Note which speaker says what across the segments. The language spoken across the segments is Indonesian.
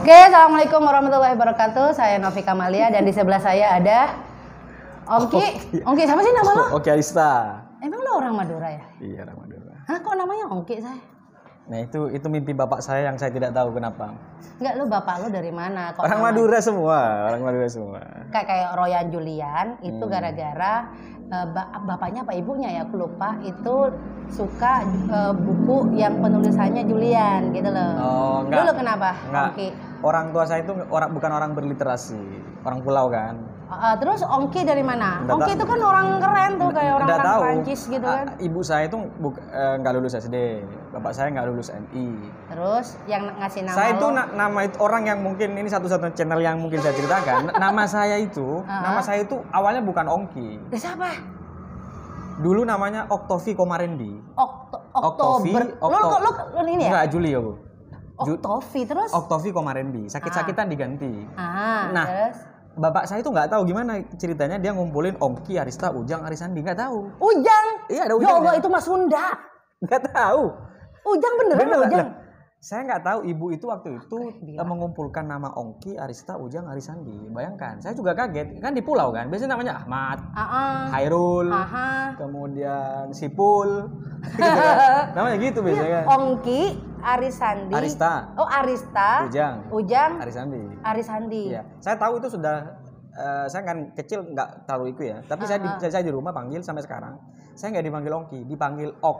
Speaker 1: Oke, assalamualaikum warahmatullahi wabarakatuh. Saya Novi Kamalia dan di sebelah saya ada Ongki. Ongki siapa sih nama lo?
Speaker 2: Ongki Arista.
Speaker 1: Emang lo orang Madura ya?
Speaker 2: Iya, orang Madura.
Speaker 1: Hah, kok namanya Ongki saya?
Speaker 2: Nah itu mimpi bapak saya yang saya tidak tahu kenapa.
Speaker 1: Enggak, lo bapak lo dari mana? Kok
Speaker 2: Orang Madura semua, orang Madura semua.
Speaker 1: Kayak Royan Julian itu gara-gara bapaknya apa ibunya ya, aku lupa, itu suka buku yang penulisannya Julian gitu loh.
Speaker 2: Oh, enggak.
Speaker 1: Dulu kenapa?
Speaker 2: Enggak.
Speaker 1: Ongki.
Speaker 2: Orang tua saya itu bukan orang berliterasi, orang pulau kan.
Speaker 1: Terus Ongki dari mana?
Speaker 2: Nggak
Speaker 1: Ongki itu kan orang keren tuh, kayak orang Prancis gitu kan.
Speaker 2: Ibu saya itu nggak lulus SD, bapak saya nggak lulus MI.
Speaker 1: Terus yang ngasih nama
Speaker 2: Saya
Speaker 1: lo?
Speaker 2: itu nama itu orang yang mungkin ini satu-satunya channel yang mungkin saya ceritakan. Nama saya itu awalnya bukan Ongki.
Speaker 1: Siapa?
Speaker 2: Dulu namanya Oktovi Komarendi.
Speaker 1: Oktober. Lo ini ya?
Speaker 2: Enggak, Juli ya, Bu.
Speaker 1: Oktovi terus?
Speaker 2: Oktovi Komarendi. Sakit-sakitan diganti. Nah,
Speaker 1: terus?
Speaker 2: bapak saya itu nggak tahu gimana ceritanya dia ngumpulin Ongki, Arista, Ujang, Arisandi, nggak tahu.
Speaker 1: Ujang?
Speaker 2: Iya, ada
Speaker 1: Ya
Speaker 2: Ujang.
Speaker 1: Allah, itu Mas Sunda.
Speaker 2: Nggak tahu.
Speaker 1: Ujang beneran Ujang?
Speaker 2: Saya nggak tahu ibu itu waktu itu mengumpulkan nama Ongki, Arista, Ujang, Arisandi. Bayangkan, saya juga kaget. Kan di pulau kan, biasanya namanya Ahmad, Hairul, kemudian Sipul. Gitu kan. Namanya gitu biasanya kan.
Speaker 1: Ongki, Arisandi.
Speaker 2: Arista.
Speaker 1: Oh, Arista. Ujang.
Speaker 2: Arisandi. Iya. Saya tahu itu sudah saya kan kecil nggak terlalu ikut ya. Tapi saya di rumah panggil sampai sekarang. Saya nggak dipanggil Ongki, dipanggil Ok.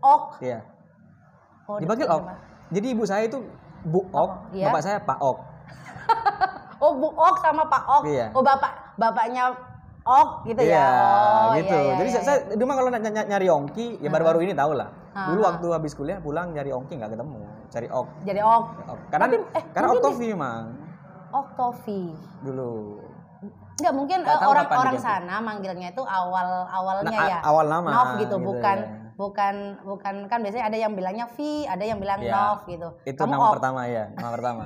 Speaker 1: Ok.
Speaker 2: Iya.
Speaker 1: Oh,
Speaker 2: dipanggil Ok. Jadi ibu saya itu Bu Ok,
Speaker 1: iya?
Speaker 2: bapak saya Pak Ok.
Speaker 1: Oh, Bu Ok sama Pak Ok.
Speaker 2: Iya.
Speaker 1: Oh, bapaknya Ok gitu
Speaker 2: Iya,
Speaker 1: ya. Oh,
Speaker 2: gitu.
Speaker 1: iya,
Speaker 2: Jadi
Speaker 1: iya,
Speaker 2: saya di rumah kalau nyari Ongki, ya baru-baru ini tahu lah. Dulu waktu habis kuliah pulang nyari Ongki nggak ketemu, cari Ok.
Speaker 1: Jadi Ok.
Speaker 2: Karena Oktovi memang.
Speaker 1: Oktovi.
Speaker 2: Dulu.
Speaker 1: Enggak, mungkin orang sana manggilnya itu awalnya ya.
Speaker 2: Awal nama.
Speaker 1: Nov gitu,
Speaker 2: gitu
Speaker 1: bukan
Speaker 2: ya.
Speaker 1: bukan kan biasanya ada yang bilangnya V, ada yang bilang
Speaker 2: Ya,
Speaker 1: Nov gitu.
Speaker 2: Itu
Speaker 1: Kamu
Speaker 2: nama
Speaker 1: Ok.
Speaker 2: pertama ya, nama pertama.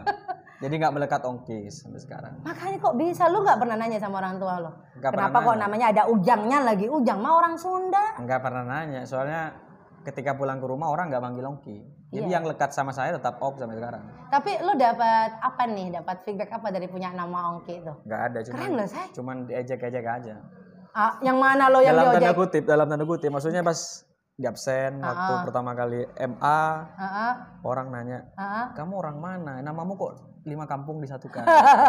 Speaker 2: Jadi nggak melekat Ongki sampai sekarang.
Speaker 1: Makanya kok bisa, lu nggak pernah nanya sama orang tua lo?
Speaker 2: Nggak
Speaker 1: Kenapa
Speaker 2: pernah
Speaker 1: kok namanya ada Ujangnya lagi? Ujang mah orang Sunda.
Speaker 2: Nggak pernah nanya, soalnya ketika pulang ke rumah orang nggak manggil Ongki. Jadi yang lekat sama saya tetap Ok sampai sekarang.
Speaker 1: Tapi lu dapat apa nih? Dapat feedback apa dari punya nama Ongki itu?
Speaker 2: Nggak ada,
Speaker 1: Keren loh, Say.
Speaker 2: cuman diejek-ejek aja.
Speaker 1: Yang mana lo yang diojek?
Speaker 2: Dalam tanda kutip, maksudnya pas di absen waktu pertama kali MA, orang nanya, kamu orang mana? Namamu kok 5 kampung disatukan?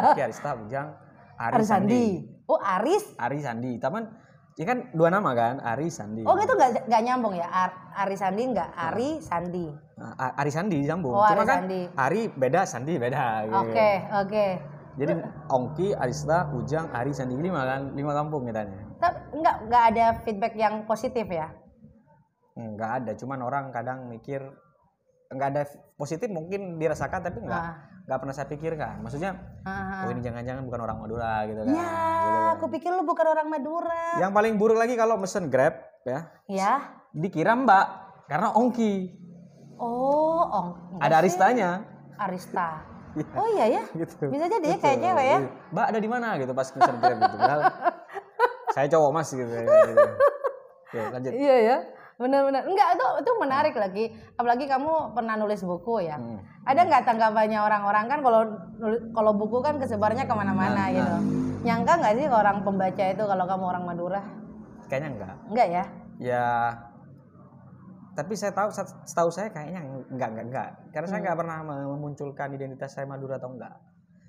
Speaker 2: Oke, Arista, Ujang, Arisandi.
Speaker 1: Oh, Aris?
Speaker 2: Arisandi, taman, ya kan 2 nama kan, Arisandi.
Speaker 1: Oh, itu nggak nyambung ya? Arisandi nggak? Arisandi.
Speaker 2: Arisandi disambung.
Speaker 1: Oh,
Speaker 2: Cuma
Speaker 1: Arisandi.
Speaker 2: kan Ari beda, Sandi beda. Gitu.
Speaker 1: Oke.
Speaker 2: Jadi Ongki, Arista, Ujang, Arisandi 5 kan, 5 kampung katanya.
Speaker 1: Tapi nggak ada feedback yang positif ya?
Speaker 2: Nggak ada, cuman orang kadang mikir nggak ada positif, mungkin dirasakan tapi nggak pernah saya pikirkan. Maksudnya, oh ini jangan-jangan bukan orang Madura gitu kan.
Speaker 1: Ya,
Speaker 2: gitu.
Speaker 1: aku pikir lu bukan orang Madura.
Speaker 2: Yang paling buruk lagi kalau mesen Grab ya.
Speaker 1: Ya.
Speaker 2: Dikira Mbak karena Ongki.
Speaker 1: Oh,
Speaker 2: ada Aristanya.
Speaker 1: Arista.
Speaker 2: Ya.
Speaker 1: Oh iya ya.
Speaker 2: Gitu.
Speaker 1: Bisa jadi ya kayak cewek ya.
Speaker 2: Mbak ada di mana gitu pas mesen Grab gitu. Padahal saya cowok Mas gitu. Oke, lanjut.
Speaker 1: Iya ya. Benar-benar. Enggak, itu menarik lagi. Apalagi kamu pernah nulis buku ya. Ada nggak tanggapannya orang-orang kan kalau buku kan kesebarnya kemana-mana gitu. Nyangka nggak sih orang pembaca itu kalau kamu orang Madura?
Speaker 2: Kayaknya enggak.
Speaker 1: Enggak ya?
Speaker 2: Ya. Tapi setahu saya kayaknya enggak. Karena saya nggak pernah memunculkan identitas saya Madura atau enggak.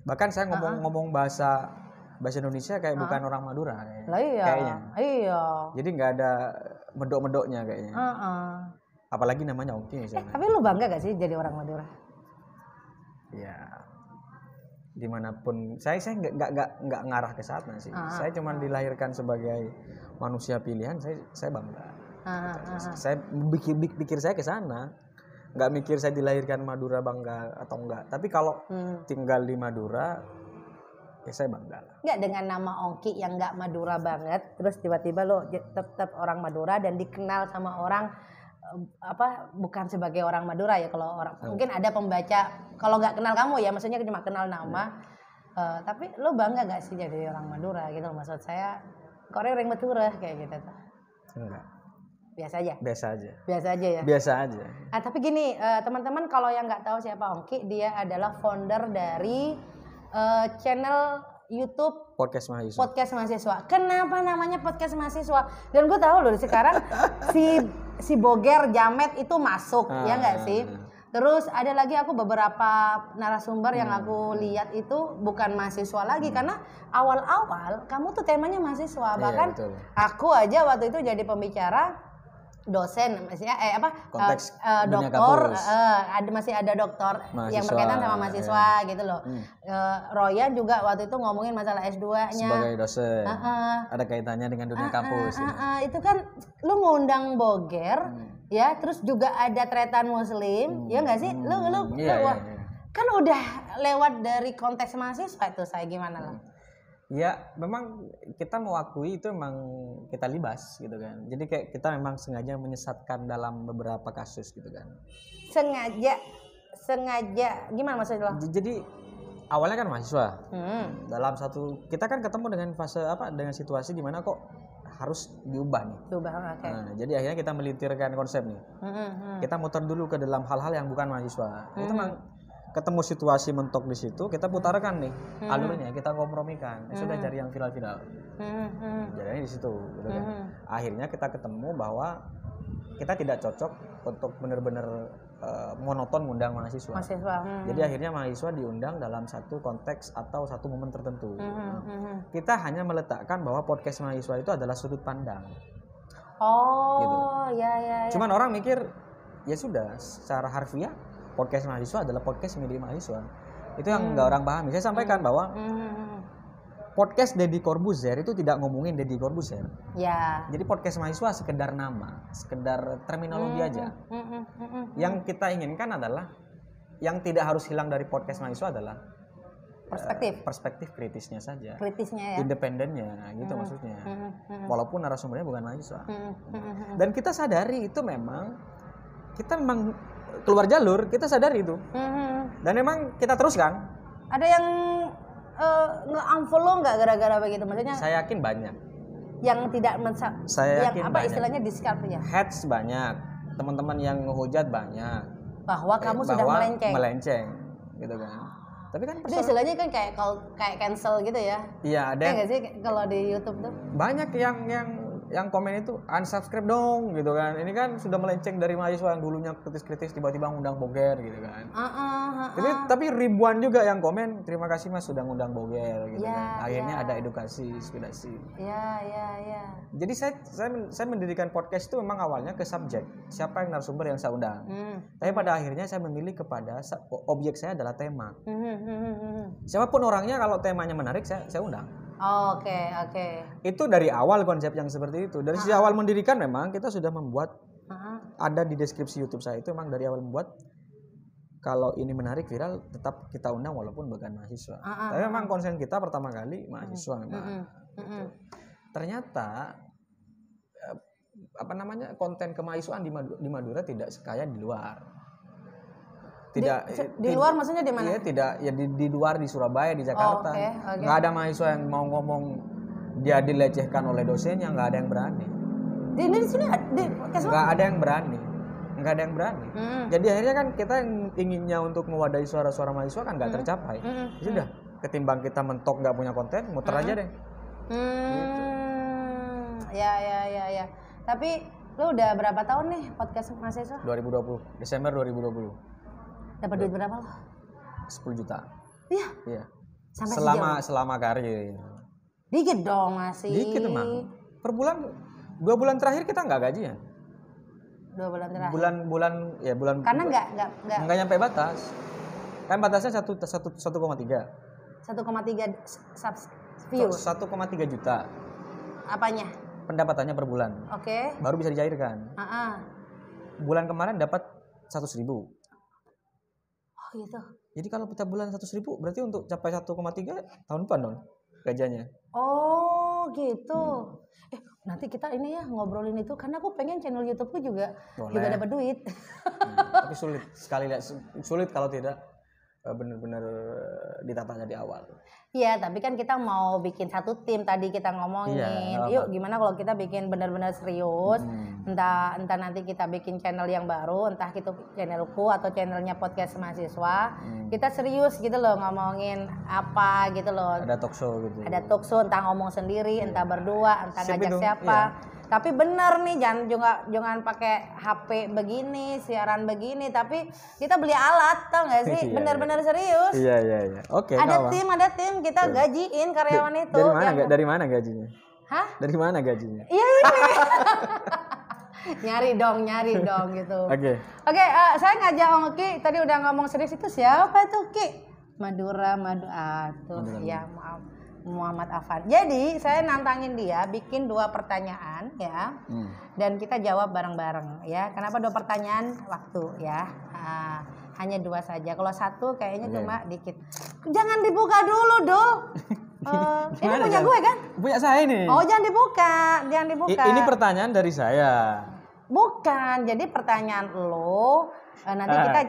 Speaker 2: Bahkan saya ngomong bahasa Indonesia kayak bukan orang Madura kayaknya. Iya. Jadi nggak ada medok-medoknya kayaknya. Apalagi namanya Ongki misalnya.
Speaker 1: Tapi lu bangga gak sih jadi orang Madura?
Speaker 2: Ya. Dimanapun saya nggak ngarah ke sana sih. Saya cuma dilahirkan sebagai manusia pilihan. Saya bangga. Saya pikir saya ke sana. Nggak mikir saya dilahirkan Madura bangga atau enggak. Tapi kalau tinggal di Madura, ya saya bangga lah.
Speaker 1: Nggak dengan nama Ongki yang nggak Madura banget, terus tiba-tiba lo tetap orang Madura dan dikenal sama orang bukan sebagai orang Madura ya, kalau orang mungkin ada pembaca kalau nggak kenal kamu ya, maksudnya cuma kenal nama. Tapi lo bangga nggak sih jadi orang Madura gitu? Maksud saya, kok orang Madura kayak gitu tuh?
Speaker 2: Enggak.
Speaker 1: Biasa aja.
Speaker 2: Biasa aja.
Speaker 1: Biasa aja ya.
Speaker 2: Biasa aja.
Speaker 1: Tapi gini, teman-teman kalau yang nggak tahu siapa Ongki, dia adalah founder dari channel YouTube
Speaker 2: Podcast Mahasiswa.
Speaker 1: Podcast Mahasiswa. Kenapa namanya Podcast Mahasiswa? Dan gue tahu loh sekarang si Boger Jamet itu masuk, ya nggak sih? Terus ada lagi aku beberapa narasumber yang aku lihat itu bukan mahasiswa lagi karena awal-awal kamu tuh temanya mahasiswa. Bahkan aku aja waktu itu jadi pembicara dosen, maksudnya
Speaker 2: konteks
Speaker 1: doktor, masih ada doktor yang berkaitan sama mahasiswa gitu loh. Roya juga waktu itu ngomongin masalah S2-nya
Speaker 2: sebagai dosen. Ada kaitannya dengan dunia kampus.
Speaker 1: Itu kan lu ngundang Boger, ya, terus juga ada Tretan Muslim, ya nggak sih? Lu kan udah lewat dari konteks mahasiswa itu, saya gimana lah?
Speaker 2: Ya memang kita mewakili itu memang kita libas gitu kan. Jadi kayak kita memang sengaja menyesatkan dalam beberapa kasus gitu kan. Sengaja gimana maksudnya? Jadi awalnya kan mahasiswa. Dalam satu kita kan ketemu dengan fase dengan situasi di mana kok harus diubah nih.
Speaker 1: Okay.
Speaker 2: Nah, jadi akhirnya kita melitirkan konsep nih. Kita muter dulu ke dalam hal-hal yang bukan mahasiswa. Itu memang ketemu situasi mentok di situ, kita putarkan nih alurnya, kita kompromikan. Sudah cari yang viral-viral. Jadinya di situ, gitu kan. Akhirnya kita ketemu bahwa kita tidak cocok untuk benar-benar monoton ngundang mahasiswa. Jadi akhirnya mahasiswa diundang dalam satu konteks atau satu momen tertentu. Kita hanya meletakkan bahwa podcast mahasiswa itu adalah sudut pandang.
Speaker 1: Gitu. Ya.
Speaker 2: Cuman orang mikir ya sudah, secara harfiah podcast mahasiswa adalah podcast milik mahasiswa. Itu yang nggak orang pahami. Saya sampaikan bahwa podcast Deddy Corbuzier itu tidak ngomongin Deddy Corbuzier.
Speaker 1: Ya.
Speaker 2: Jadi podcast mahasiswa sekedar nama, sekedar terminologi aja. Yang kita inginkan adalah, yang tidak harus hilang dari podcast mahasiswa adalah perspektif kritisnya saja.
Speaker 1: Kritisnya ya.
Speaker 2: Independennya gitu maksudnya. Walaupun narasumbernya bukan mahasiswa. Dan kita sadari itu memang keluar jalur, kita sadari itu. Dan memang kita teruskan.
Speaker 1: Ada yang nge-unfollow nggak gara-gara begitu? Maksudnya?
Speaker 2: Saya yakin banyak.
Speaker 1: Yang tidak
Speaker 2: saya yakin banyak.
Speaker 1: Istilahnya discard ya?
Speaker 2: Hats banyak, teman-teman yang ngehujat banyak.
Speaker 1: Bahwa kamu sudah
Speaker 2: melenceng, gitu kan. Tapi kan
Speaker 1: itu istilahnya kan kayak cancel gitu ya?
Speaker 2: Iya, ada.
Speaker 1: Kayak nggak sih kalau di YouTube tuh?
Speaker 2: Banyak yang komen itu unsubscribe dong gitu kan. Ini kan sudah melenceng dari mahasiswa yang dulunya kritis-kritis tiba-tiba ngundang Boger gitu kan. Tapi ribuan juga yang komen terima kasih Mas sudah ngundang Boger gitu kan. Akhirnya ada edukasi, inspirasi.
Speaker 1: Ya.
Speaker 2: Jadi saya mendirikan podcast itu memang awalnya ke subjek siapa yang narasumber yang saya undang. Tapi pada akhirnya saya memilih kepada objek saya adalah tema. Siapapun orangnya kalau temanya menarik saya undang.
Speaker 1: Oke.
Speaker 2: Itu dari awal konsep yang seperti itu. Dari awal mendirikan memang kita sudah membuat ada di deskripsi YouTube saya itu memang dari awal membuat kalau ini menarik viral tetap kita undang walaupun bukan mahasiswa. Tapi memang konsen kita pertama kali mahasiswa memang. Gitu. Ternyata konten kemahasiswaan di Madura tidak sekaya di luar.
Speaker 1: Di luar maksudnya di mana?
Speaker 2: Iya, tidak ya di luar, di Surabaya, di Jakarta. Nggak ada mahasiswa yang mau ngomong dia dilecehkan oleh dosennya, nggak ada yang berani.
Speaker 1: Di sini
Speaker 2: nggak ada yang berani. Jadi akhirnya kan kita yang inginnya untuk mewadahi suara-suara mahasiswa kan nggak tercapai. Sudah, ketimbang kita mentok nggak punya konten, muter aja deh. Gitu.
Speaker 1: Ya. Tapi lu udah berapa tahun nih podcast mahasiswa?
Speaker 2: 2020, Desember 2020.
Speaker 1: Dapat duit berapa lo?
Speaker 2: 10 juta.
Speaker 1: Iya.
Speaker 2: Selama karir.
Speaker 1: Dikit dong masih.
Speaker 2: Dikit emang. Per bulan 2 bulan terakhir kita nggak gajian.
Speaker 1: 2 bulan terakhir.
Speaker 2: Bulan.
Speaker 1: Karena nggak
Speaker 2: nyampe batas. Kan batasnya 1,3.
Speaker 1: 1,3 views.
Speaker 2: 1,3 juta.
Speaker 1: Apanya?
Speaker 2: Pendapatannya per bulan.
Speaker 1: Oke.
Speaker 2: Baru bisa dicairkan. Bulan kemarin dapat 100.000.
Speaker 1: Oh gitu.
Speaker 2: Jadi kalau kita bulan 100.000 berarti untuk capai 1,3 tahun depan dong gajiannya.
Speaker 1: Oh gitu. Nanti kita ini ya ngobrolin itu karena aku pengen channel YouTubeku juga dapat duit.
Speaker 2: Tapi sulit sekali sulit kalau tidak benar-benar ditata dari awal.
Speaker 1: Iya, tapi kan kita mau bikin satu tim tadi kita ngomongin.
Speaker 2: Iya,
Speaker 1: Yuk gimana kalau kita bikin benar-benar serius? Entah nanti kita bikin channel yang baru, entah itu channelku atau channelnya podcast mahasiswa. Kita serius gitu loh ngomongin apa gitu loh.
Speaker 2: Ada talk show gitu.
Speaker 1: Ada talk show, entah ngomong sendiri, entah berdua, entah
Speaker 2: Siap
Speaker 1: ngajak
Speaker 2: itu,
Speaker 1: siapa.
Speaker 2: iya.
Speaker 1: Tapi bener nih, jangan pakai HP begini, siaran begini. Tapi kita beli alat, tau nggak sih?
Speaker 2: Iya,
Speaker 1: Bener-bener serius.
Speaker 2: Iya. Oke.
Speaker 1: Ada tim, kita gajiin karyawan itu.
Speaker 2: Dari mana gajinya?
Speaker 1: Hah?
Speaker 2: Dari mana gajinya?
Speaker 1: Iya ini. nyari dong gitu.
Speaker 2: Oke.
Speaker 1: Saya ngajak Ongki tadi udah ngomong serius, itu siapa tuh Ki? Madura. Ya maaf. Muhammad Afan. Jadi saya nantangin dia bikin 2 pertanyaan ya, dan kita jawab bareng-bareng ya. Kenapa 2 pertanyaan? Waktu ya. Hanya 2 saja. Kalau 1 kayaknya cuma dikit. Jangan dibuka dulu Dul. Ini punya gue kan?
Speaker 2: Punya saya nih.
Speaker 1: Oh jangan dibuka.
Speaker 2: Ini pertanyaan dari saya.
Speaker 1: Bukan. Jadi pertanyaan lo. Nanti kita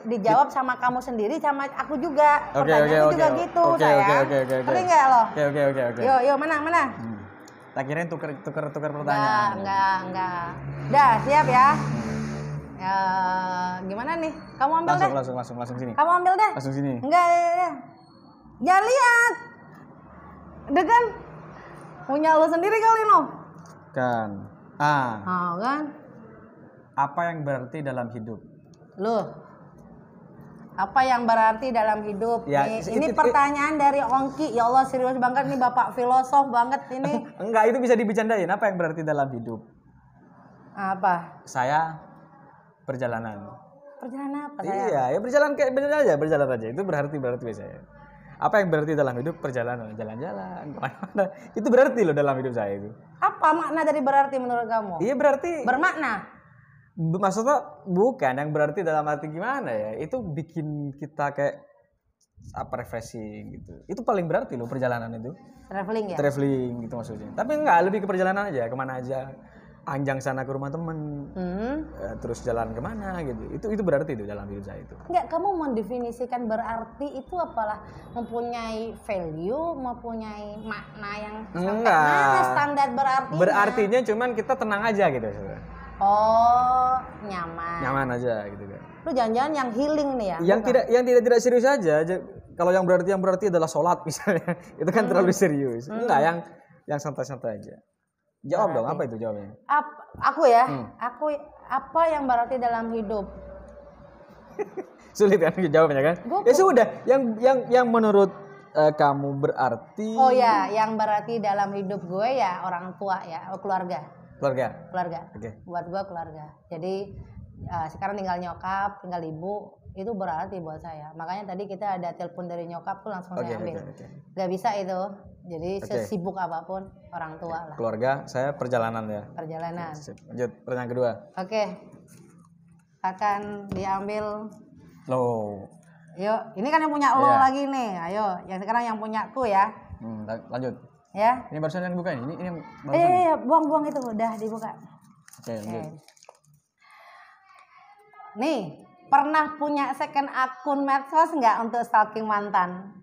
Speaker 1: dijawab sama kamu sendiri, sama aku juga. Pertanyaannya juga gitu, sayang. Ngerti nggak lo?
Speaker 2: Oke.
Speaker 1: Yo, mana?
Speaker 2: Tak kirain tuker pertanyaan.
Speaker 1: Enggak. Dah, siap ya. Gimana nih? Kamu ambil deh.
Speaker 2: Langsung sini.
Speaker 1: Kamu ambil deh.
Speaker 2: Langsung sini.
Speaker 1: Enggak, ya. Jangan lihat. Udah kan? Punya lo sendiri kali no.
Speaker 2: Kan.
Speaker 1: Kan?
Speaker 2: Apa yang berarti dalam hidup?
Speaker 1: Loh, apa yang berarti dalam hidup?
Speaker 2: Ya,
Speaker 1: ini pertanyaan dari Ongki. Ya Allah, serius banget nih Bapak filosof banget ini.
Speaker 2: Enggak, itu bisa dibercandain. Apa yang berarti dalam hidup?
Speaker 1: Apa?
Speaker 2: Saya perjalanan.
Speaker 1: Perjalanan apa saya?
Speaker 2: Iya, ya berjalan aja. Itu berarti biasanya. Apa yang berarti dalam hidup? Perjalanan, jalan-jalan, kemana-mana. Itu berarti loh dalam hidup saya itu.
Speaker 1: Apa makna dari berarti menurut kamu?
Speaker 2: Iya berarti.
Speaker 1: Bermakna.
Speaker 2: Maksudnya bukan yang berarti dalam arti gimana ya, itu bikin kita kayak refreshing gitu. Itu paling berarti loh perjalanan itu. Traveling gitu maksudnya. Tapi enggak, lebih ke perjalanan aja, kemana aja. Anjang sana ke rumah temen, terus jalan kemana gitu. Itu berarti itu dalam hidup saya itu.
Speaker 1: Enggak, kamu mendefinisikan berarti itu apalah, mempunyai value, mempunyai makna yang mana standar berarti.
Speaker 2: Berartinya cuman kita tenang aja gitu.
Speaker 1: Oh, nyaman
Speaker 2: aja gitu kan.
Speaker 1: Lu jangan-jangan yang healing nih ya?
Speaker 2: Yang tidak serius aja. Kalau yang berarti adalah sholat misalnya, itu kan terlalu serius. Enggak, yang santai-santai aja. Jawab dong, apa itu jawabnya?
Speaker 1: Aku ya, apa yang berarti dalam hidup?
Speaker 2: Sulit kan jawabnya kan? Ya sudah, yang menurut kamu berarti.
Speaker 1: Oh ya, yang berarti dalam hidup gue ya orang tua ya, keluarga.
Speaker 2: Oke.
Speaker 1: Buat gue keluarga. Jadi sekarang tinggal nyokap, tinggal ibu, itu berarti buat saya. Makanya tadi kita ada telepon dari nyokap tuh langsung saya ambil. Gak bisa itu. Jadi sesibuk apapun orang tua lah.
Speaker 2: Keluarga, saya perjalanan ya.
Speaker 1: Perjalanan.
Speaker 2: Lanjut, pertanyaan kedua.
Speaker 1: Oke. Akan diambil.
Speaker 2: Loh.
Speaker 1: Yuk, ini kan yang punya lo lagi nih. Ayo, yang sekarang yang punya aku ya.
Speaker 2: Lanjut.
Speaker 1: Ya.
Speaker 2: Ini barusan yang dibuka ini yang
Speaker 1: buang itu udah dibuka.
Speaker 2: Oke.
Speaker 1: Nih, pernah punya second akun medsos nggak untuk stalking mantan?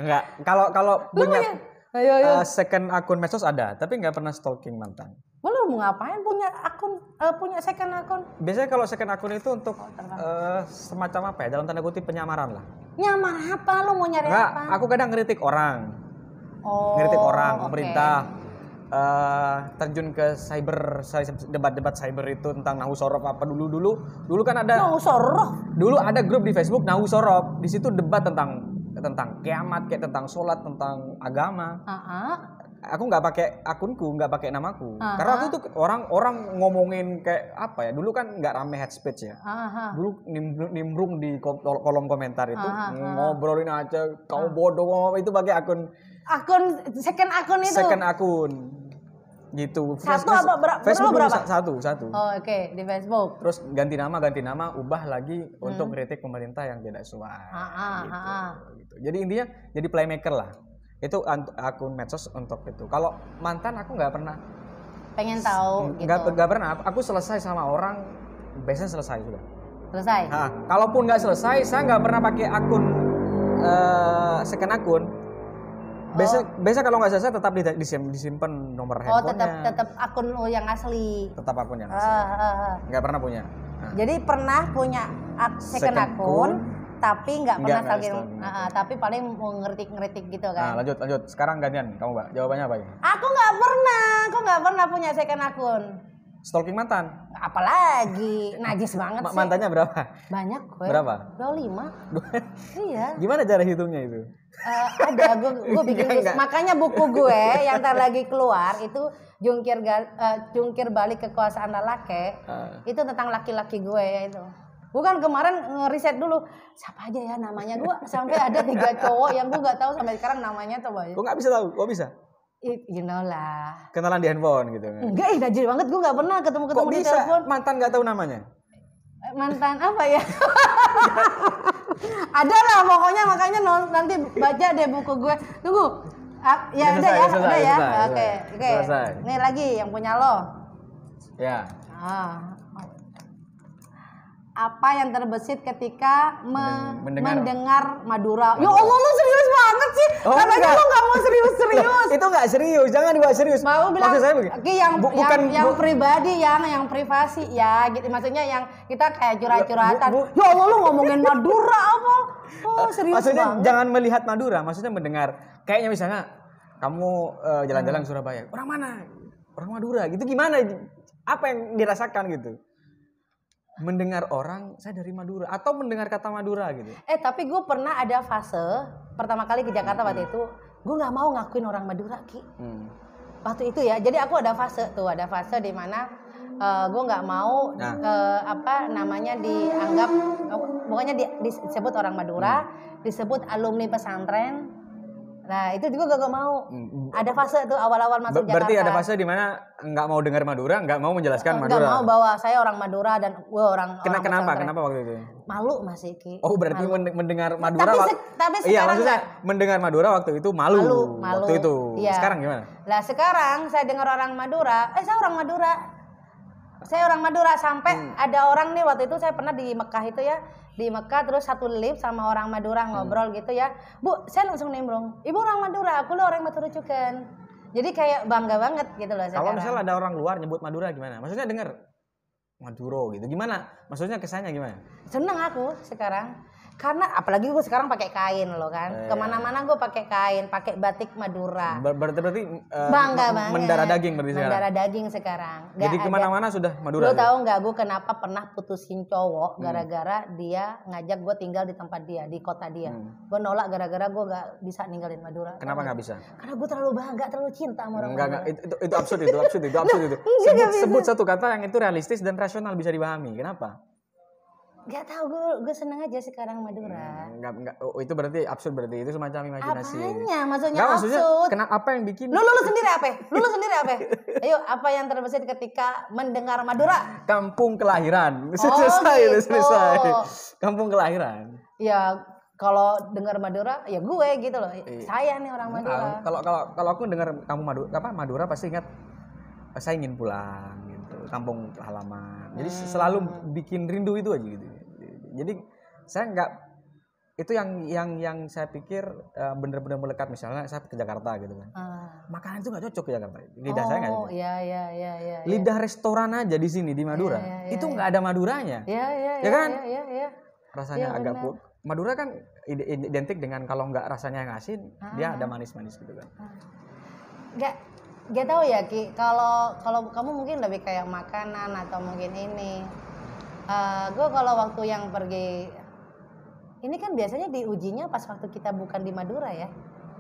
Speaker 2: Enggak. Kalau punya second akun medsos ada, tapi nggak pernah stalking mantan.
Speaker 1: Lu mau ngapain punya second akun?
Speaker 2: Biasanya kalau second akun itu untuk semacam apa ya? Dalam tanda kutip penyamaran lah.
Speaker 1: Nyamar apa? Lu mau nyari apa?
Speaker 2: Aku kadang ngeritik orang. Pemerintah. Terjun ke debat cyber itu tentang Nahu Sorop apa dulu kan ada
Speaker 1: Nahu Sorop.
Speaker 2: Dulu ada grup di Facebook Nahu Sorop. Di situ debat tentang kiamat, kayak tentang sholat, tentang agama. Aku nggak pakai akunku, nggak pakai namaku, karena aku tuh orang ngomongin kayak apa ya, dulu kan nggak rame head speech ya, dulu nimbrung di kolom komentar itu ngobrolin aja, kau bodoh, itu pakai akun
Speaker 1: second akun itu.
Speaker 2: Second akun gitu.
Speaker 1: Satu apa
Speaker 2: Facebook
Speaker 1: berapa?
Speaker 2: Satu.
Speaker 1: Oh, oke. Di Facebook.
Speaker 2: Terus ganti nama, ubah lagi untuk kritik pemerintah yang tidak sesuai. Gitu. Jadi intinya jadi playmaker lah. Itu akun medsos untuk itu. Kalau mantan aku nggak pernah.
Speaker 1: Pengen tahu gitu.
Speaker 2: Nggak pernah. Aku selesai sama orang, biasanya selesai sudah.
Speaker 1: Selesai.
Speaker 2: Nah, kalaupun nggak selesai, saya nggak pernah pakai akun second akun. Biasa kalau nggak selesai tetap disimpan nomor handphonenya.
Speaker 1: Tetap akun lo yang asli.
Speaker 2: Tetap akun yang asli. Nggak pernah punya. Nah.
Speaker 1: Jadi pernah punya second akun, tapi nggak pernah stalking. Tapi paling mau ngeritik gitu kan.
Speaker 2: Nah, lanjut. Sekarang gantian, kamu Mbak. Jawabannya apa ini?
Speaker 1: Aku nggak pernah punya second akun.
Speaker 2: Stalking mantan?
Speaker 1: Apalagi, najis banget sih.
Speaker 2: Mantannya berapa?
Speaker 1: Banyak gue.
Speaker 2: Berapa?
Speaker 1: 25. Iya.
Speaker 2: Gimana cara hitungnya itu?
Speaker 1: Ada, gue bikin makanya buku gue yang ntar lagi keluar itu jungkir balik kekuasaan lelaki. Itu tentang laki-laki gue ya itu. Bukan kemarin ngeriset dulu siapa aja ya namanya, gue sampai ada 3 cowok yang gue nggak tahu sampai sekarang namanya, coba ya.
Speaker 2: Gue nggak bisa tahu, kok bisa?
Speaker 1: You know lah.
Speaker 2: Kenalan di handphone gitu.
Speaker 1: Enggak, najis banget, gue nggak pernah ketemu
Speaker 2: kok
Speaker 1: di
Speaker 2: bisa?
Speaker 1: telepon.
Speaker 2: Mantan nggak tahu namanya?
Speaker 1: Mantan apa ya? Ada lah pokoknya, makanya nanti baca deh buku gue. Tunggu. Ya udah ya. Oke. Ini lagi yang punya lo.
Speaker 2: Ya.
Speaker 1: Apa yang terbesit ketika mendengar Madura? Ya Allah, lu serius banget sih. Katanya lu nggak mau serius-serius.
Speaker 2: Itu nggak serius, jangan dibawa serius.
Speaker 1: Mau bilang,
Speaker 2: maksud saya begini.
Speaker 1: yang pribadi, yang privasi ya, gitu. Maksudnya yang kita kayak curhat-curhatan. Ya Allah, lu ngomongin Madura apa? Oh serius
Speaker 2: maksudnya
Speaker 1: banget.
Speaker 2: Jangan melihat Madura, maksudnya mendengar. Kayaknya misalnya kamu jalan-jalan ke Surabaya, orang mana? Orang Madura. Gitu gimana? Apa yang dirasakan gitu? Mendengar orang saya dari Madura atau mendengar kata Madura gitu.
Speaker 1: Tapi gue pernah ada fase pertama kali ke Jakarta waktu itu, gue nggak mau ngakuin orang Madura, Ki. Waktu itu ya, jadi aku ada fase di mana gue nggak mau dianggap, pokoknya disebut orang Madura, disebut alumni pesantren. Nah itu juga gak mau. Ada fase tuh awal-awal masuk
Speaker 2: Berarti
Speaker 1: Jakarta.
Speaker 2: ada fase di mana nggak mau dengar Madura, nggak mau menjelaskan Madura.
Speaker 1: Nggak mau bahwa saya orang Madura dan gue orang
Speaker 2: Kenapa waktu itu?
Speaker 1: Malu masih, Ki.
Speaker 2: Oh berarti mendengar Madura.
Speaker 1: Tapi sekarang
Speaker 2: iya maksudnya mendengar Madura waktu itu malu. Waktu itu.
Speaker 1: Iya.
Speaker 2: Sekarang gimana?
Speaker 1: Lah sekarang saya dengar orang Madura. Saya orang Madura sampai ada orang nih waktu itu saya pernah di Mekah itu ya. Di Mekah terus satu lift sama orang Madura ngobrol gitu ya. Bu, saya langsung nimbrung. Ibu orang Madura, aku lo orang Madura juga. Jadi kayak bangga banget gitu loh sekarang.
Speaker 2: Kalau misalnya ada orang luar nyebut Madura gimana? Maksudnya dengar Maduro gitu. Gimana? Maksudnya kesannya gimana?
Speaker 1: Seneng aku sekarang. Karena apalagi gue sekarang pakai kain loh kan. Kemana-mana gue pakai kain, pakai batik Madura.
Speaker 2: Berarti
Speaker 1: bangga banget.
Speaker 2: Mendarah daging berarti sekarang.
Speaker 1: Mendarah daging sekarang.
Speaker 2: Jadi kemana-mana sudah Madura.
Speaker 1: Lo tahu nggak gue kenapa pernah putusin cowok gara-gara dia ngajak gue tinggal di tempat dia, di kota dia. Gue nolak gara-gara gue nggak bisa ninggalin Madura.
Speaker 2: Kenapa nggak bisa?
Speaker 1: Karena gue terlalu bangga, terlalu cinta sama orang Madura.
Speaker 2: Itu absurd itu. Sebut satu kata yang itu realistis dan rasional bisa dipahami. Kenapa?
Speaker 1: Gak tahu, gue seneng aja sekarang Madura.
Speaker 2: Itu berarti absurd, berarti itu semacam imajinasi.
Speaker 1: Apanya? Maksudnya
Speaker 2: absurd? Apa yang bikin?
Speaker 1: Lu sendiri apa? Ayo, apa yang terbesit ketika mendengar Madura?
Speaker 2: Kampung kelahiran. Selesai. Kampung kelahiran.
Speaker 1: Ya, kalau dengar Madura, ya gue gitu loh. Saya nih orang Madura.
Speaker 2: Kalau aku dengar Madura pasti ingat saya ingin pulang gitu, kampung halaman. Jadi selalu bikin rindu itu aja gitu. Jadi saya nggak, itu yang saya pikir benar-benar melekat. Misalnya saya ke Jakarta gitu kan, makanan itu nggak cocok ke Jakarta, lidah saya nggak cocok.
Speaker 1: Iya.
Speaker 2: Lidah restoran aja di sini di Madura itu nggak ada Maduranya.
Speaker 1: Iya
Speaker 2: kan?
Speaker 1: Iya.
Speaker 2: Rasanya agak Madura kan identik dengan kalau nggak rasanya yang asin, dia ada manis-manis gitu kan.
Speaker 1: Gak tahu ya Ki, kalau kamu mungkin lebih kayak makanan atau mungkin ini. Gue kalau waktu yang pergi, ini kan biasanya diujinya pas waktu kita bukan di Madura ya,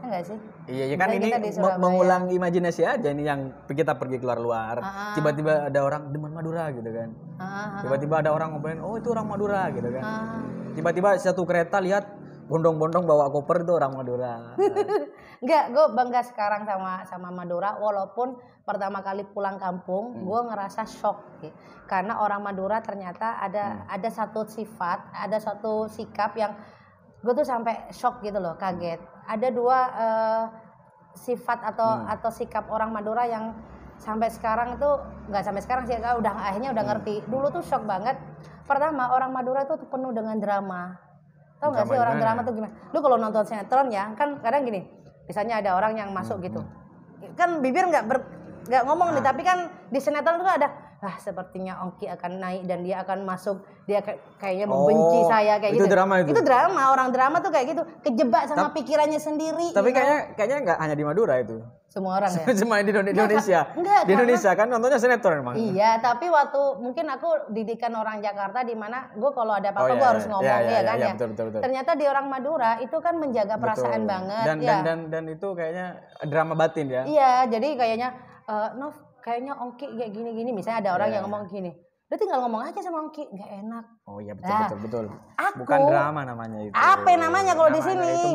Speaker 1: enggak sih?
Speaker 2: Iya kan, ini mengulang imajinasi aja ini yang kita pergi keluar, tiba-tiba ada orang demen Madura gitu kan. Tiba-tiba ada orang ngomongin, oh itu orang Madura gitu kan. Tiba-tiba satu kereta lihat bondong-bondong bawa koper itu orang Madura.
Speaker 1: Enggak, gue bangga sekarang sama Madura, walaupun pertama kali pulang kampung gue ngerasa shock gitu. Karena orang Madura ternyata ada satu sifat, ada satu sikap yang gue tuh sampai shock gitu loh, kaget. Ada dua sifat atau sikap orang Madura yang sampai sekarang itu, nggak sampai sekarang sih, akhirnya udah ngerti. Dulu tuh shock banget Pertama, orang Madura itu penuh dengan drama. Tahu nggak
Speaker 2: Drama
Speaker 1: sih orang
Speaker 2: gimana?
Speaker 1: drama tuh gimana? Lu kalau nonton sinetron ya, kan kadang gini, misalnya ada orang yang masuk gitu, kan bibir nggak ngomong nih, tapi kan di sinetron tuh ada, sepertinya Ongki akan naik dan dia akan masuk, dia kayaknya membenci saya kayak
Speaker 2: itu
Speaker 1: gitu.
Speaker 2: drama itu?
Speaker 1: Itu drama, orang drama tuh kayak gitu, kejebak sama pikirannya sendiri.
Speaker 2: Tapi kayaknya nggak hanya di Madura itu.
Speaker 1: Semua orang ya.
Speaker 2: Cuma di Indonesia.
Speaker 1: Enggak,
Speaker 2: di Indonesia kan nontonnya sinetron emang.
Speaker 1: Iya, tapi waktu mungkin aku didikan orang Jakarta di mana gue kalau ada apa-apa gue harus ngomong ya kan ya.
Speaker 2: Betul.
Speaker 1: Ternyata di orang Madura itu kan menjaga perasaan banget
Speaker 2: dan itu kayaknya drama batin ya.
Speaker 1: Iya, jadi kayaknya Nov, kayaknya Ongki kayak gini-gini, misalnya ada orang yang ngomong gini. Lu tinggal ngomong aja sama Ongki, nggak enak.
Speaker 2: Oh iya betul.
Speaker 1: Aku,
Speaker 2: bukan drama namanya itu.
Speaker 1: Apa namanya kalau di sini?
Speaker 2: Itu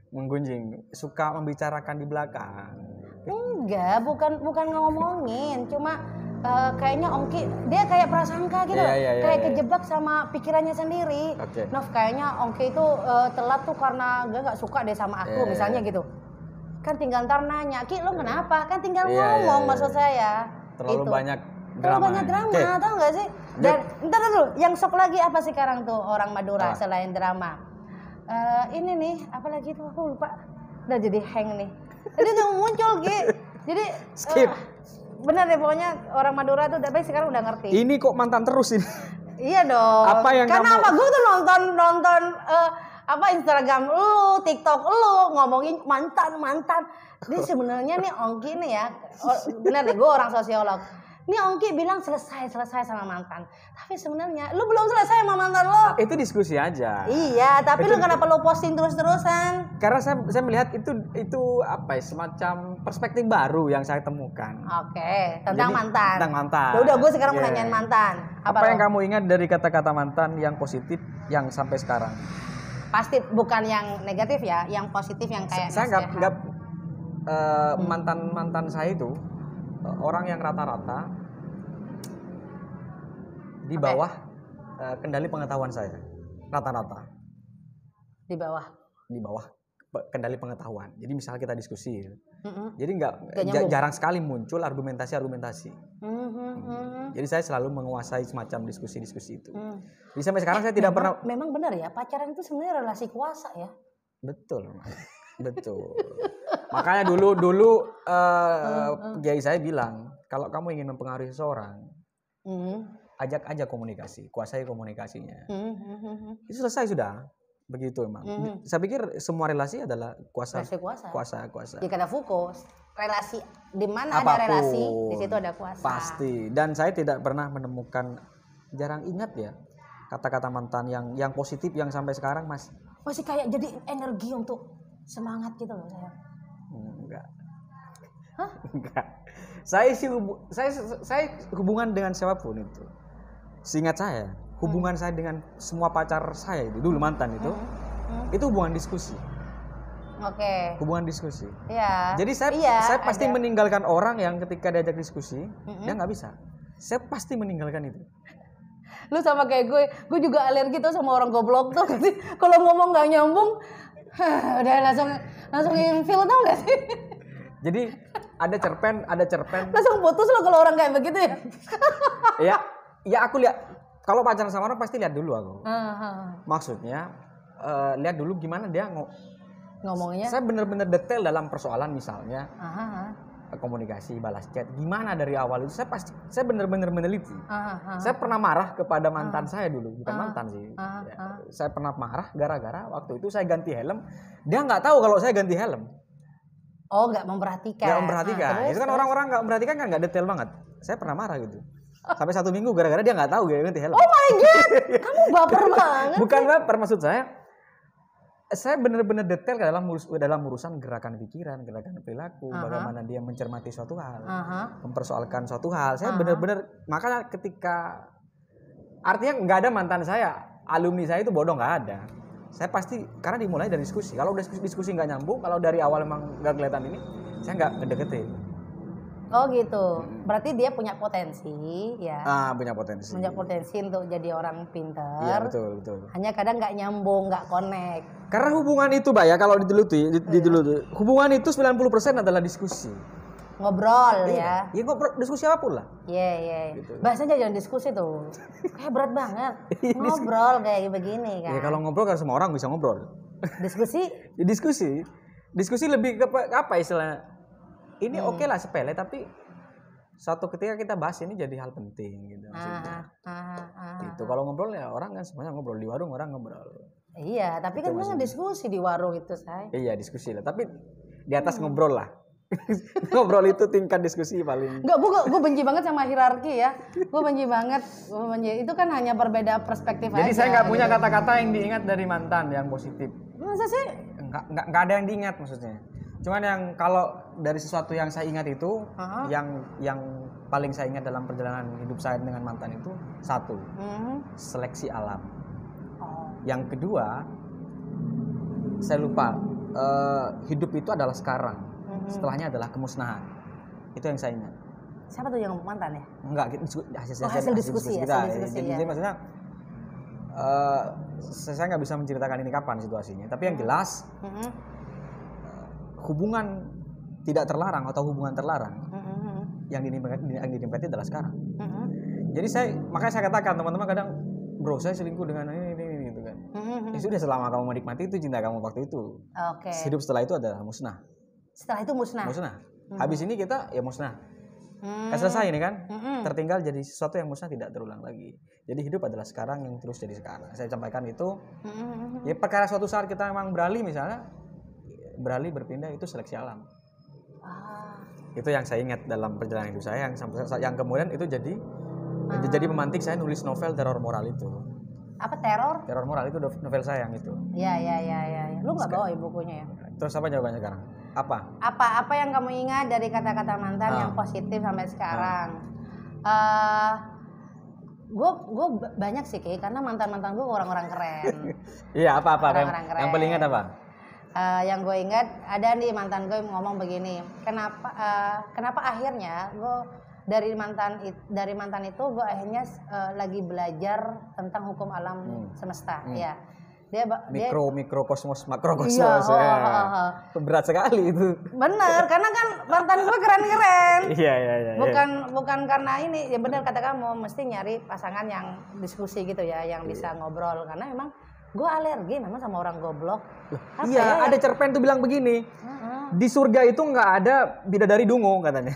Speaker 2: menggunjing, suka membicarakan di belakang.
Speaker 1: Enggak, bukan ngomongin, cuma kayaknya Ongki dia kayak prasangka gitu, kayak kejebak sama pikirannya sendiri.
Speaker 2: Okay.
Speaker 1: Nov, kayaknya Ongki itu telat tuh karena nggak suka deh sama aku, misalnya gitu. Kan tinggal ntar nanya, Ki lu kenapa? Kan tinggal ngomong maksud saya.
Speaker 2: Terlalu
Speaker 1: itu.
Speaker 2: banyak drama.
Speaker 1: Terlalu banyak drama, tau nggak sih? Dan ntar dulu, yang sok lagi apa sih sekarang tuh orang Madura selain drama? Ini nih, apa lagi tuh aku lupa. Udah jadi hang nih. Jadi tuh muncul Ki. Jadi
Speaker 2: skip.
Speaker 1: Bener deh pokoknya orang Madura tuh tapi sekarang udah ngerti.
Speaker 2: Ini kok mantan terus ini.
Speaker 1: Iya dong.
Speaker 2: Apa yang
Speaker 1: karena
Speaker 2: kamu...
Speaker 1: apa? Gue tuh nonton Instagram lu, TikTok lu ngomongin mantan. Dia sebenarnya nih Ongki nih ya, bener nih gue orang sosiolog. Nih Ongki bilang selesai sama mantan. Tapi sebenarnya lu belum selesai sama mantan lo.
Speaker 2: Itu diskusi aja.
Speaker 1: Iya, tapi lu kenapa lu posting terus-terusan?
Speaker 2: Karena saya melihat itu apa ya, semacam perspektif baru yang saya temukan.
Speaker 1: Oke, tentang mantan.
Speaker 2: Tentang mantan.
Speaker 1: Ya udah gue sekarang mau nanyain mantan.
Speaker 2: Apa yang kamu ingat dari kata-kata mantan yang positif yang sampai sekarang?
Speaker 1: Pasti bukan yang negatif ya, yang positif yang kayak
Speaker 2: saya nggak mantan saya itu orang yang rata-rata di bawah kendali pengetahuan saya, rata-rata
Speaker 1: di bawah
Speaker 2: kendali pengetahuan. Jadi misalnya kita diskusi, jadi jarang sekali muncul argumentasi. Jadi saya selalu menguasai semacam diskusi itu. Jadi sampai sekarang saya tidak pernah.
Speaker 1: Memang benar ya, pacaran itu sebenarnya relasi kuasa ya.
Speaker 2: Betul. Makanya dulu kiai saya bilang, kalau kamu ingin mempengaruhi seseorang, ajak aja komunikasi, kuasai komunikasinya. Itu selesai sudah. Begitu emang. Saya pikir semua relasi adalah kuasa.
Speaker 1: Jika ada fokus, relasi di mana ada relasi, di situ ada kuasa.
Speaker 2: Pasti. Dan saya tidak pernah menemukan, jarang ingat ya kata-kata mantan yang positif yang sampai sekarang
Speaker 1: masih kayak jadi energi untuk semangat gitu loh saya.
Speaker 2: Enggak.
Speaker 1: Hah?
Speaker 2: Enggak. Saya hubungan dengan siapapun itu. Seingat saya, hubungan saya dengan semua pacar saya itu dulu mantan itu hubungan diskusi.
Speaker 1: Oke.
Speaker 2: Hubungan diskusi.
Speaker 1: Iya.
Speaker 2: Jadi saya pasti meninggalkan orang yang ketika diajak diskusi dia nggak bisa. Saya pasti meninggalkan itu.
Speaker 1: Lu sama kayak gue juga alergi tuh sama orang goblok tuh. Kalau ngomong nggak nyambung, udah langsung infil tau nggak sih?
Speaker 2: Jadi ada cerpen.
Speaker 1: Langsung putus lo kalau orang kayak begitu ya.
Speaker 2: Ya aku lihat kalau pacaran sama orang pasti lihat dulu aku. Maksudnya lihat dulu gimana dia
Speaker 1: ngomongnya.
Speaker 2: Saya benar-benar detail dalam persoalan misalnya. Komunikasi, balas chat, gimana dari awal itu saya benar-benar meneliti. Saya pernah marah kepada mantan saya dulu, bukan mantan sih. Saya pernah marah gara-gara waktu itu saya ganti helm, dia nggak tahu kalau saya ganti helm.
Speaker 1: Oh, nggak memperhatikan.
Speaker 2: Nggak memperhatikan. Itu kan orang-orang nggak memperhatikan kan nggak detail banget. Saya pernah marah gitu. Sampai 1 minggu gara-gara dia nggak tahu dia ganti helm.
Speaker 1: Oh my god, kamu baper banget.
Speaker 2: Bukan baper, maksud saya benar-benar detail dalam urusan gerakan pikiran, gerakan perilaku, bagaimana dia mencermati suatu hal, mempersoalkan suatu hal. Saya benar-benar, makanya ketika artinya nggak ada mantan saya, alumni saya itu bodoh, nggak ada. Saya pasti karena dimulai dari diskusi. Kalau udah diskusi nggak nyambung, kalau dari awal emang nggak kelihatan ini, saya nggak ngedeketin.
Speaker 1: Oh gitu. Berarti dia punya potensi ya.
Speaker 2: Punya potensi.
Speaker 1: Punya potensi untuk jadi orang pintar.
Speaker 2: Iya betul.
Speaker 1: Hanya kadang nggak nyambung, nggak connect.
Speaker 2: Karena hubungan itu, Mbak ya, kalau diteluti, hubungan itu 90% adalah diskusi.
Speaker 1: ngobrol ya.
Speaker 2: Iya ngobrol, diskusi apapun lah.
Speaker 1: Iya.
Speaker 2: Gitu.
Speaker 1: Bahasanya jangan diskusi tuh. Kayak berat banget. Ngobrol kayak begini kan.
Speaker 2: Ya kalau ngobrol kan semua orang bisa ngobrol.
Speaker 1: Diskusi?
Speaker 2: Ya, diskusi lebih ke apa istilahnya? Ini oke lah sepele, tapi suatu ketika kita bahas ini jadi hal penting gitu maksudnya. Gitu. Kalau ngobrol ya orang kan semuanya ngobrol, di warung orang ngobrol.
Speaker 1: Iya, tapi kan memang diskusi di warung itu, Say.
Speaker 2: Iya, diskusi lah, tapi di atas ngobrol lah. Ngobrol itu tingkat diskusi paling.
Speaker 1: Enggak, gue benci banget sama hierarki ya. Gue benci banget. Itu kan hanya berbeda perspektif
Speaker 2: Jadi
Speaker 1: aja.
Speaker 2: saya nggak punya kata-kata yang diingat dari mantan yang positif.
Speaker 1: Masa sih?
Speaker 2: Nggak ada yang diingat maksudnya. Cuman yang kalau dari sesuatu yang saya ingat itu, yang paling saya ingat dalam perjalanan hidup saya dengan mantan itu satu, seleksi alam. Yang kedua, saya lupa, hidup itu adalah sekarang. Setelahnya adalah kemusnahan. Itu yang saya ingat.
Speaker 1: Siapa tuh yang mantan ya?
Speaker 2: Enggak,
Speaker 1: hasil diskusi
Speaker 2: kita.
Speaker 1: Jadi
Speaker 2: maksudnya saya nggak bisa menceritakan ini kapan situasinya. Tapi yang jelas hubungan tidak terlarang atau hubungan terlarang yang dinikmati adalah sekarang. Jadi makanya saya katakan teman-teman kadang, bro saya selingkuh dengan ini gitu kan. Ya sudah, selama kamu menikmati itu cinta kamu waktu itu.
Speaker 1: Oke.
Speaker 2: Hidup setelah itu adalah musnah.
Speaker 1: Setelah itu musnah.
Speaker 2: Habis ini kita ya musnah. Kan selesai ini kan. Tertinggal jadi sesuatu yang musnah, tidak terulang lagi. Jadi hidup adalah sekarang yang terus jadi sekarang. Saya sampaikan itu. Ya perkara suatu saat kita memang beralih berpindah, itu seleksi alam. Itu yang saya ingat dalam perjalanan hidup saya, yang kemudian itu jadi pemantik saya nulis novel teror moral itu.
Speaker 1: Apa teror?
Speaker 2: Teror moral itu novel saya yang itu.
Speaker 1: Iya. Lu nggak bawa bukunya ya?
Speaker 2: Terus apa jawabannya sekarang? Apa
Speaker 1: yang kamu ingat dari kata-kata mantan yang positif sampai sekarang? Gue banyak sih, Ki, karena mantan gue orang-orang keren.
Speaker 2: Iya, apa yang paling ingat apa?
Speaker 1: Yang gue ingat ada nih mantan gue ngomong begini, kenapa akhirnya gue dari mantan itu gue akhirnya lagi belajar tentang hukum alam semesta. Ya, dia
Speaker 2: mikrokosmos makrokosmos. Berat sekali itu.
Speaker 1: Bener, karena kan mantan gue keren-keren.
Speaker 2: Iya.
Speaker 1: Bukan karena ini, ya bener kata kamu, mesti nyari pasangan yang diskusi gitu ya, yang bisa ngobrol, karena memang gue alergi memang sama orang goblok.
Speaker 2: Ada cerpen tuh bilang begini, di surga itu nggak ada bidadari dungu katanya.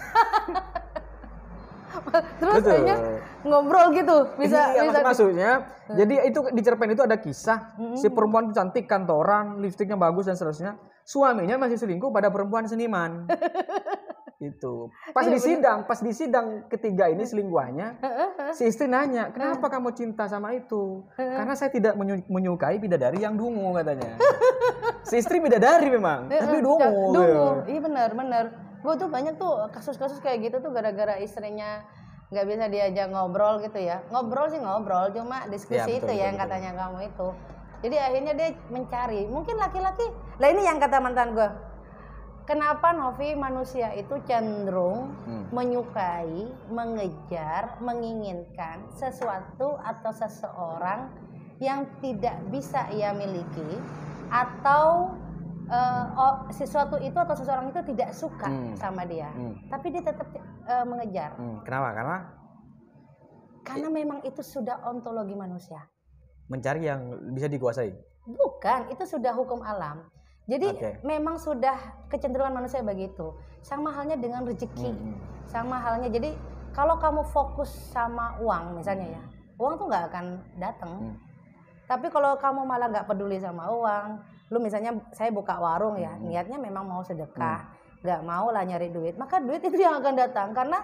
Speaker 1: Terus kayaknya ngobrol gitu bisa
Speaker 2: maksudnya. Jadi itu di cerpen itu ada kisah si perempuan itu cantik, kantoran, lipstiknya bagus dan seterusnya. Suaminya masih selingkuh pada perempuan seniman. Itu pas di sidang ketiga ini selingkuhannya, si istri nanya, kenapa kamu cinta sama itu? Karena saya tidak menyukai bidadari yang dungu katanya. Si istri bidadari memang, tapi dungu.
Speaker 1: Iya benar. Gue tuh banyak tuh kasus-kasus kayak gitu tuh gara-gara istrinya nggak bisa diajak ngobrol gitu ya. Ngobrol sih ngobrol, cuma diskusi betul, yang katanya kamu itu. Jadi akhirnya dia mencari, mungkin laki-laki. Lah ini yang kata mantan gue. Kenapa, Novi, manusia itu cenderung menyukai, mengejar, menginginkan sesuatu atau seseorang yang tidak bisa ia miliki, atau sesuatu itu atau seseorang itu tidak suka sama dia, tapi dia tetap mengejar.
Speaker 2: Kenapa?
Speaker 1: Karena memang itu sudah ontologi manusia.
Speaker 2: Mencari yang bisa dikuasai?
Speaker 1: Bukan, itu sudah hukum alam. Jadi memang sudah kecenderungan manusia begitu. Sama halnya dengan rezeki. Sama halnya, jadi kalau kamu fokus sama uang misalnya ya, uang tuh nggak akan datang. Tapi kalau kamu malah nggak peduli sama uang, lu misalnya saya buka warung ya, niatnya memang mau sedekah, nggak mau lah nyari duit, maka duit itu yang akan datang. Karena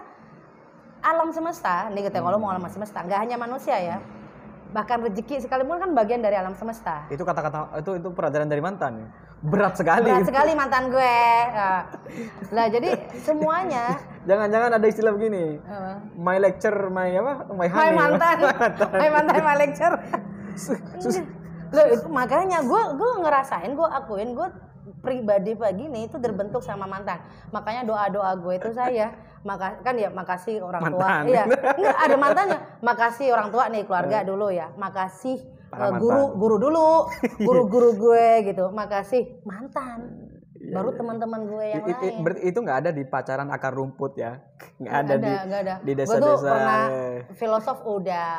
Speaker 1: alam semesta, nih kita kalau mau alam semesta, nggak hanya manusia ya, bahkan rezeki sekalipun kan bagian dari alam semesta.
Speaker 2: Itu kata-kata itu pelajaran dari mantan. Berat sekali
Speaker 1: mantan gue. Lah jadi semuanya.
Speaker 2: Jangan-jangan ada istilah begini. My lecture, my
Speaker 1: mantan, my lecture. Loh, itu makanya gue ngerasain, gue akuin, gue pribadi begini itu terbentuk sama mantan. Makanya doa gue itu makasih orang tua. Iya, enggak ada mantannya. Makasih orang tua nih, keluarga dulu ya. Makasih guru dulu, guru gue gitu. Makasih mantan. Baru teman-teman gue yang lain.
Speaker 2: Berarti itu nggak ada di pacaran akar rumput ya? Nggak ada di
Speaker 1: Gue
Speaker 2: desa-desa.
Speaker 1: tuh pernah filosof udah,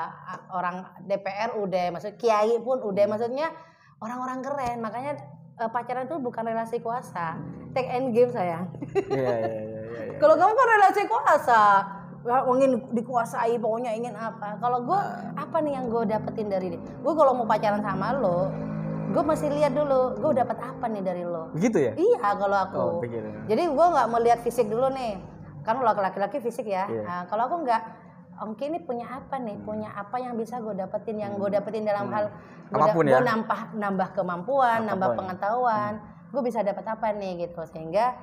Speaker 1: orang DPR udah, maksud kiai pun udah, maksudnya orang-orang keren. Makanya pacaran itu bukan relasi kuasa, take and give sayang.
Speaker 2: Iya.
Speaker 1: Kalau kamu kan relasi kuasa, ingin dikuasai, pokoknya ingin apa. Kalau gue apa nih yang gue dapetin dari dia? Gue kalau mau pacaran sama lo, gue masih lihat dulu, gue dapat apa nih dari lo.
Speaker 2: Begitu ya?
Speaker 1: Iya kalau aku. Jadi gue nggak melihat fisik dulu nih, kan lo laki-laki fisik ya. Nah, kalau aku nggak, oke ini punya apa nih? Punya apa yang bisa gue dapetin? Yang gue dapetin dalam hal gue nambah kemampuan, nambah pengetahuan. Gue bisa dapat apa nih gitu, sehingga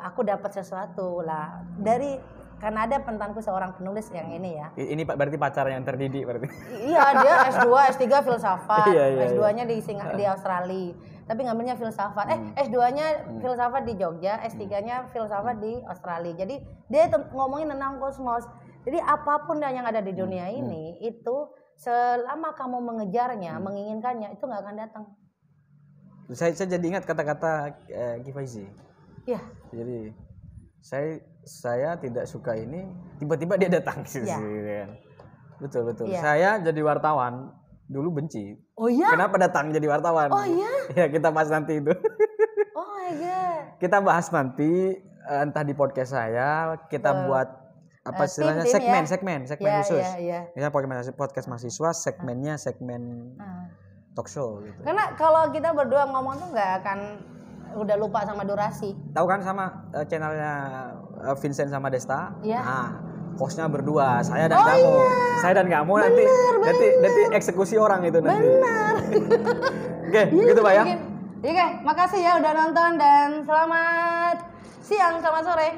Speaker 1: aku dapat sesuatu lah dari. Karena ada pentanku seorang penulis yang ini ya.
Speaker 2: Ini berarti pacar yang terdidik berarti.
Speaker 1: Iya, dia S2, S3 filsafat. S2-nya di Australia. Tapi ngambilnya filsafat. S2-nya filsafat di Jogja, S3-nya filsafat di Australia. Jadi dia ngomongin tentang kosmos. Jadi apapun yang ada di dunia ini itu selama kamu mengejarnya, menginginkannya, itu nggak akan datang.
Speaker 2: Saya jadi ingat kata-kata Kifaizi.
Speaker 1: Iya.
Speaker 2: Jadi saya tidak suka ini, tiba-tiba dia datang sih. Betul. Ya. Saya jadi wartawan dulu benci.
Speaker 1: Oh iya?
Speaker 2: Kenapa datang jadi wartawan?
Speaker 1: Oh iya?
Speaker 2: Ya kita bahas nanti itu.
Speaker 1: Oh my god.
Speaker 2: Kita bahas nanti entah di podcast saya, kita buat apa istilahnya segmen khusus.
Speaker 1: Iya.
Speaker 2: Misalnya podcast mahasiswa, segmennya segmen talk show gitu.
Speaker 1: Karena kalau kita berdua ngomong tuh nggak akan udah lupa sama durasi.
Speaker 2: Tahu kan sama channelnya Vincent sama Desta?
Speaker 1: Iya.
Speaker 2: Nah, hostnya berdua, saya dan kamu. Iya. Saya dan kamu nanti eksekusi orang itu nanti.
Speaker 1: Benar.
Speaker 2: Oke, gitu Pak ya.
Speaker 1: Oke, makasih ya udah nonton dan selamat siang, selamat sore.